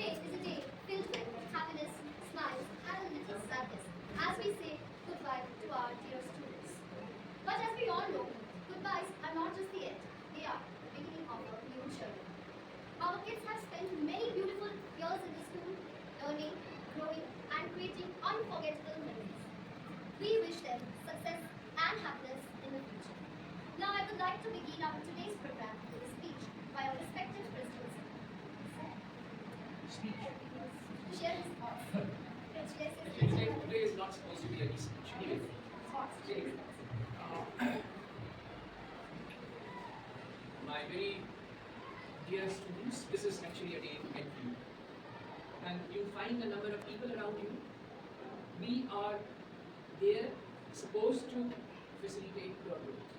Today is a day filled with happiness, smiles, and a little sadness as we say goodbye to our dear students. But as we all know, goodbyes are not just the end, they are the beginning of a new journey. Our kids have spent many beautiful years in the school, learning, growing, and creating unforgettable memories. We wish them success and happiness in the future. Now I would like to begin our today's program with a speech by our respected principals. Speech. To share his thoughts. Today is not supposed to be a speech. Anyway. Anyway. My very dear students, this is actually a day meant for you. And you find a number of people around you. We are there, supposed to facilitate your growth.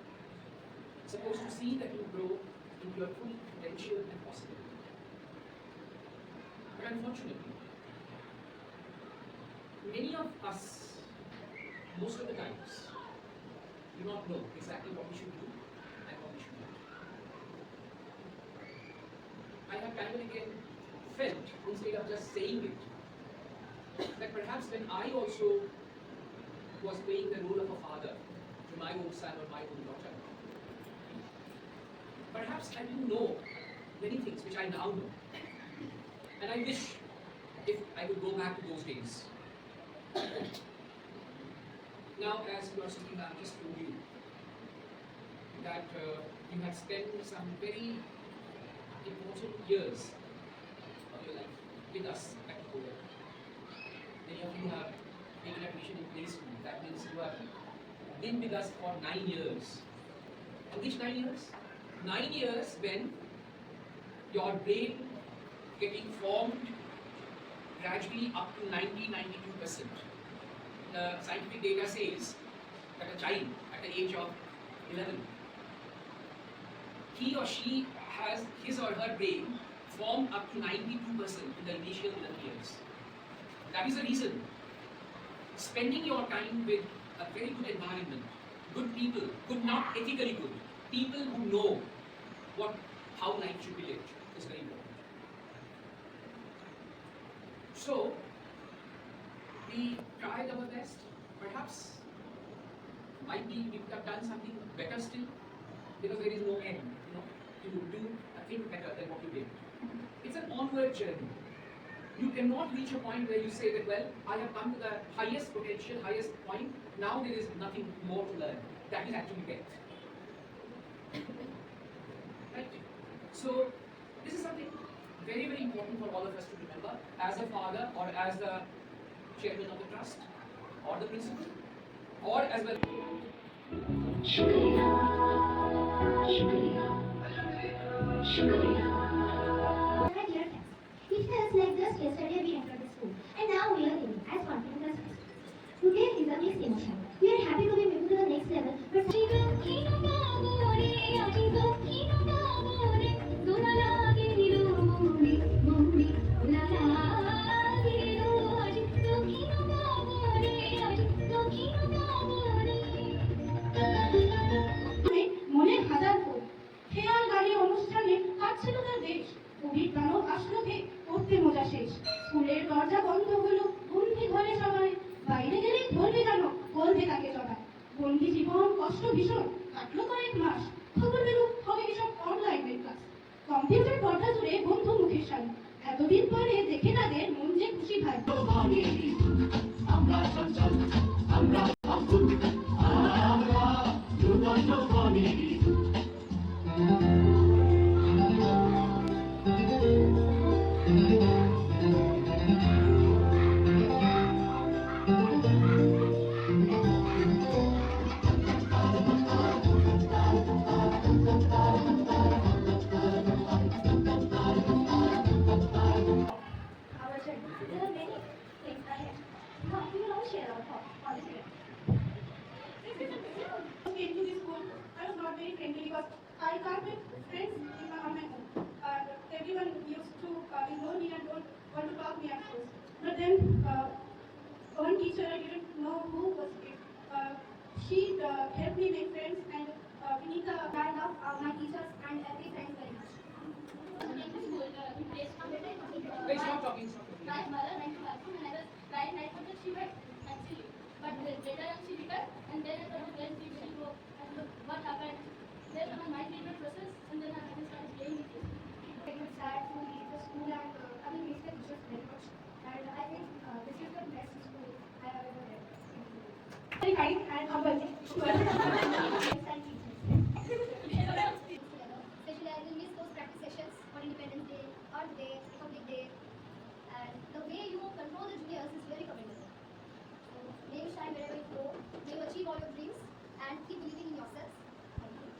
Supposed to see that you grow into your full potential and possibility. But unfortunately, many of us, most of the times, do not know exactly what we should do and what we should not. I have time and again felt, instead of just saying it, that perhaps when I also was playing the role of a father to my own son or my own daughter, perhaps I didn't know many things which I now know. And I wish if I could go back to those days. Now, as you are speaking, I just told you that you have spent some very important years of your life with us at Korea. Many of you have taken admission in play school. That means you have been with us for 9 years. And which 9 years? 9 years when your brain getting formed gradually up to 90-92%. The scientific data says that a child at the age of 11, he or she has his or her brain formed up to 92% in the initial 11 years. That is the reason spending your time with a very good environment, good people, good, not ethically good, people who know how life should be lived is very important. So, we tried our best. Perhaps, might be we could have done something better still, because there is no end, to do a thing better than what you did. It's an onward journey. You cannot reach a point where you say that, well, I have come to the highest potential, highest point, now there is nothing more to learn. That is actually death. Right? So, this is something very, very important for all of us to remember as a father or as the chairman of the trust or the principal or as well. Shukriya, Shukriya, Shukriya. My dear friends, it feels like just yesterday we entered the school and now we are living as confident as possible. Today is a mixed emotion. We are happy to be moving to the next level, but মনের হাজার ফুল খেয়াল গানের অনুষ্ঠানে কাটছিল তার দেশ কবির গানও আসলো ভে পড়তে মজা শেষ স্কুলের দরজা বন্ধ হলো বন্দি ঘরে সবাই বাইরে গেলে ধরবে জানো বলবে তাকে জড়ায় বন্দি জীবন কষ্ট ভীষণ কাটলো কয়েক মাস খবর পেল হবে এসব অনলাইনের ক্লাস কম্পিউটার পর্দা জুড়ে বন্ধু মুখের সামনে এতদিন পরে দেখে তাদের মন যে খুশি ভাই আমরা চঞ্চল আমরা অদ্ভুত আমরা দুর্বল বনে I can't make friends on my own. Everyone used to ignore me and don't want to talk me at first. But then one teacher, I didn't know who was it. She helped me make friends and Vinita, I love my teachers and every friend very much. Hey, stop talking. my mother went to bathroom and I was crying. I thought that she had actually. But later on she recovered and then I thought when she will go and look what happened. Then my mind treatment process and then I started playing with it. It was sad to leave the school and I will miss the teachers very much. And I think this is the best school I have ever had. Very kind and humble to all the parents and teachers. Especially I will miss those practice sessions on Independence Day, Earth Day, Republic Day, and the way you control the juniors is very commendable. So may you shine wherever you go, may you achieve all your dreams, and keep believing in yourselves. Thank you.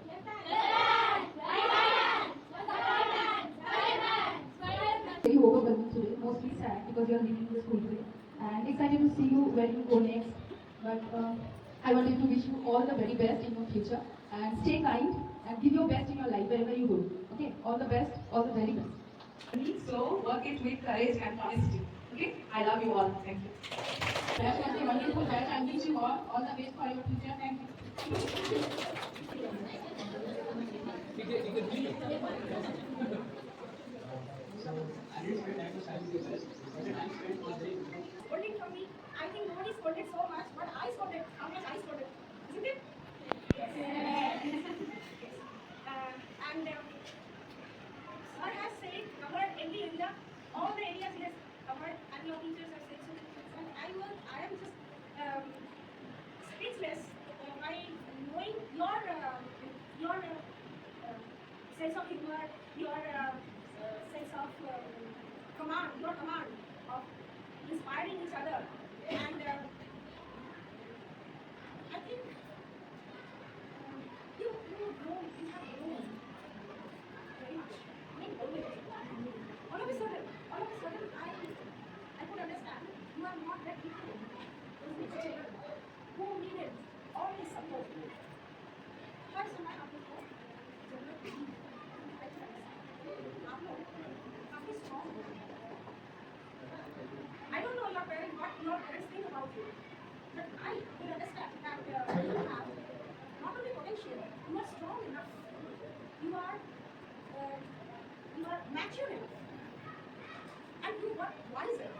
Left hand. Right hand. Right hand. Very overwhelming today, mostly sad because you are leaving the school today, and excited to see you where you go next. But I wanted to wish you all the very best in your future, and stay kind and give your best in your life wherever you go. Okay, all the best, all the very best. So work it with courage and honesty. Okay, I love you all. Thank you. That was a wonderful batch and wish you all the best for your future. Thank you. Scolding from me, I think nobody scolded so much, but I scolded. How much I scolded, isn't it? Yes. And sir has said covered every area, all the areas he has covered, and your teachers have said so. And I am just speechless by knowing your sense of humor, your sense of your command of inspiring each other, and I think you have grown very much. I mean, all of a sudden, I could understand you are not that people who needed all this support. हर समय आप लोग को जरूरत थी। आप लोग काफी strong हो गए। I don't know your parents, what your parents think about you, but I will understand that you have not only potential, you are strong enough, you are mature enough, and you are wiser.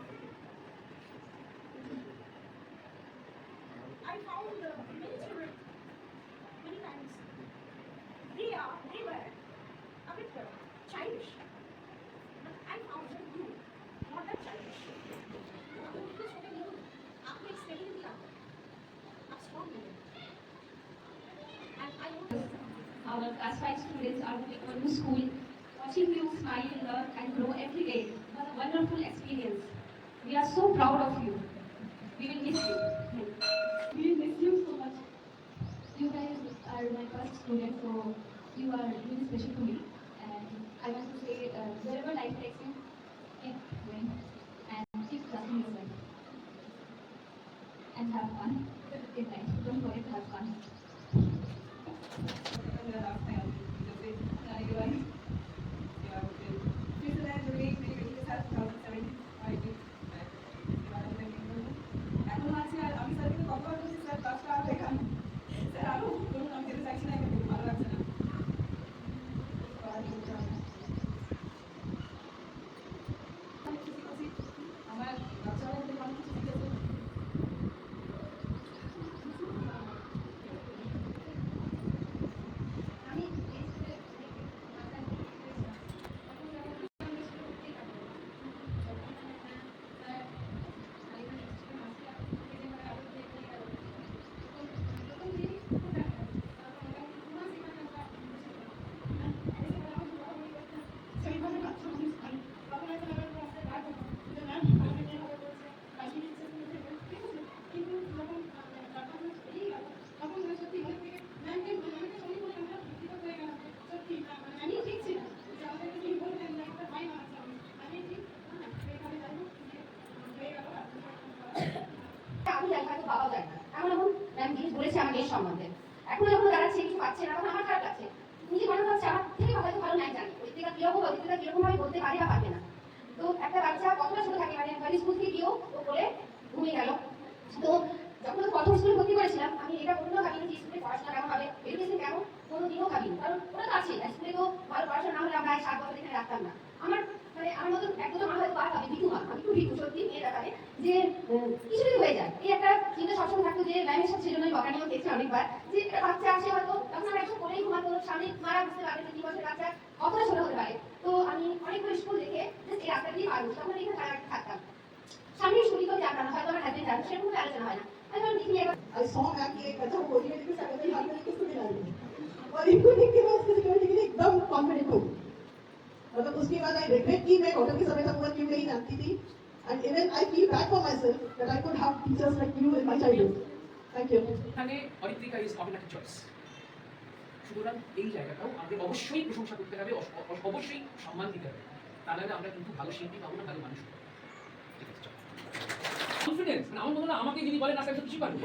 I found many children many times they were a bit childish, but I found that you not that childish. आपको एक stability आता है, आप strong हो गए, and I know Our class 5 students are moving on to school. Watching you smile, learn and grow every day was a wonderful experience. We are so proud of you. We will miss you. We will miss you so much. You guys are my first student, so you are really special to me. And I want to say, wherever life takes you, keep going and keep trusting yourself. And have fun in life. Don't forget to have fun. আমি জানি হয়তো বাবাও জানে না এমন এমন ma'am জিনিস বলেছে আমার মেয়ের সম্বন্ধে এখন যখন দাঁড়াচ্ছে কিছু পাচ্ছে না তখন আমার খারাপ লাগছে নিজে মনে হচ্ছে আমার থেকে হয়তো ভালো নাই জানি অধিকা কিরকম অধিকা কিরকম ভাবে বলতে পারে বা পারবে না তো একটা বাচ্চা কতটা ছোট থাকে মানে স্কুল থেকে গিয়েও ও বলে ঘুমিয়ে গেল তো যখন প্রথম স্কুলে ভর্তি করেছিলাম আমি এটা কোনোদিনও ভাবিনি যে স্কুলে পড়াশোনা কেমন হবে এডুকেশন কেমন কোনোদিনও ভাবিনি কারণ ওরা তো আছে স্কুলে তো ভালো পড়াশোনা না হলে আমরা 7 বছর এখানে রাখতাম না আমার মানে আমার মতো একদম দেখেছি অনেকবার যে একটা বাচ্চা আসে হয়তো তখন আমরা একটু কোলেই ঘুমাতো, স্বামী মারা বুঝতে পারবে যে 2 বছরের বাচ্চা কতটা ছোট হতে পারে। তো আমি অনেকগুলো স্কুল দেখে এই রাস্তা দিয়ে পার হতো, তখন এখানে থাকতাম। স্বামীর শরীর তো জানতাম না, হয়তো আমার হাজবেন্ড জানতো, সেরকম কোনো আলোচনা হয় না। আমি দেখি একবার I saw मैम की एक कथा बोली है लेकिन शायद हाथ में किसको मिला नहीं और इनको देख के मैं उसकी सिक्योरिटी के लिए एकदम कॉन्फिडेंट हूँ। मतलब उसके बाद आई रिग्रेट कि मैं कॉटन के समय तक पूरा क्यों नहीं जानती थी and even I feel bad for myself that I could have teachers like you in my childhood. Thank you. এখানে অরিত্রিকা ইজ অবনাকি চয়েস। সুতরাং এই জায়গাটাও আমাদের অবশ্যই প্রশংসা করতে হবে, অবশ্যই সম্মান দিতে হবে, তা নাহলে আমরা কিন্তু ভালো শিল্পী পাবো না, ভালো মানুষ পাবো। কনফিডেন্স না, আমার মনে হয় আমাকে যদি বলেন আজকে কিছু পারবো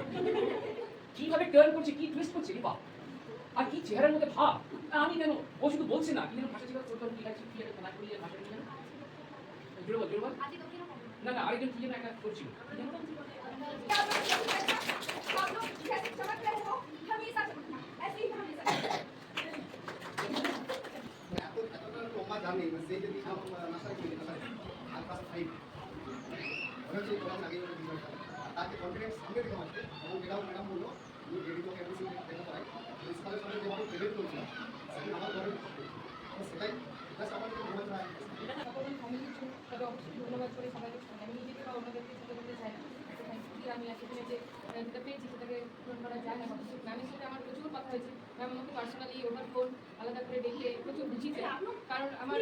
কিভাবে টার্ন করছে, কি টুইস্ট করছে রে বাপ, আর কি চেহারার মধ্যে ভাব। আমি কেন ও শুধু বলছে না, কি যেন ভাষা জিজ্ঞাসা করতাম, কি আছে, কি একটা কোনা করিয়ে ভাষা কি যেন জোরে বল, জোরে বল। না না, আরেকজন কি যেন একটা করছিল। জানি সেই যে দিশা নাশা কি আর পাস 5 ওরা যে কোন আগে তাকে কনফিডেন্স সামনে দিতে হবে এবং ম্যাডাম বললো যে ডেডি তো এমসি দেখতে পাই প্রিন্সিপালের সামনে যে আমি প্রেজেন্ট করছিলাম সেটা আমার করে তো সেটাই জাস্ট আমাকে বলতে হয় সকলের ফ্যামিলির জন্য তবে অবশ্যই ধন্যবাদ করে সবাইকে আমি নিজেকে বা অন্যদেরকে ছোটো করতে চাই না। আমি সেখানে যে যেটা পেয়েছি সেটাকে পূরণ করা যায় না। ম্যামের সাথে আমার প্রচুর কথা হয়েছে, ম্যাম আমাকে পার্সোনালি ওভার ফোন আলাদা করে ডেকে প্রচুর বুঝিয়েছে, কারণ আমার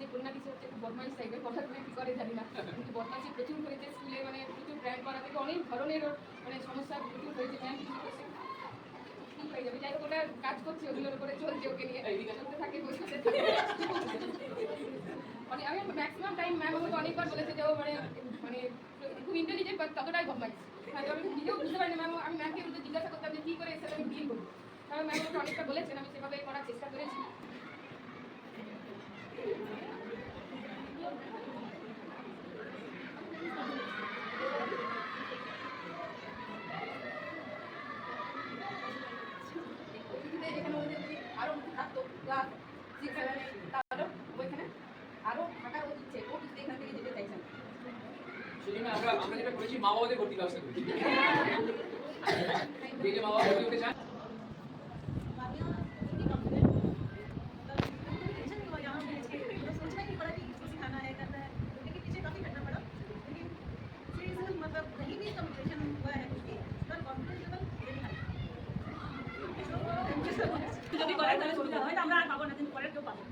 যে কন্যা টিচার হচ্ছে খুব বদমাইশ টাইপের, পড়াশোনা কী করে জানি না, কিন্তু বদমাইশি প্রচুর করেছে স্কুলে, মানে প্রচুর প্র্যাঙ্ক করা থেকে অনেক ধরনের মানে সমস্যা প্রচুর হয়েছে। ম্যাম কিছু করছে ঠিক হয়ে যাবে, যাই হোক ওটা কাজ করছে, ওগুলোর উপরে চলছে, ওকে নিয়ে চলতে থাকে, বসে থাকে। মানে আমি ম্যাক্সিমাম টাইম ম্যাম আমাকে অনেকবার বলেছে যে ও মানে মানে খুব ইন্টেলিজেন্ট, বাট ততটাই বদমাইশ। আমি নিজেও বুঝতে পারি না ম্যাম, আমি ম্যামকে জিজ্ঞাসা করতাম যে কী করে এর সাথে আমি ডিল করবো। কারণ ম্যাম আমাকে অনেকটা বলেছেন, আমি সেভাবে করার চেষ্টা করেছি। আরো থাকতো ক্লাস 6 7 তাহলে ওইখানে আরো থাকার ইচ্ছে, ও কিন্তু এখান থেকে যেতে চাইছেন। সেজন্য আমরা যেটা করেছি, মা বাবাদের ভর্তি ব্যবস্থা করেছি। যে মা বাবা ভর্তি হতে চান যদি করে তাহলে সুবিধা হয়, আমরা আর পাবো না, কিন্তু পরের কেউ পাবো।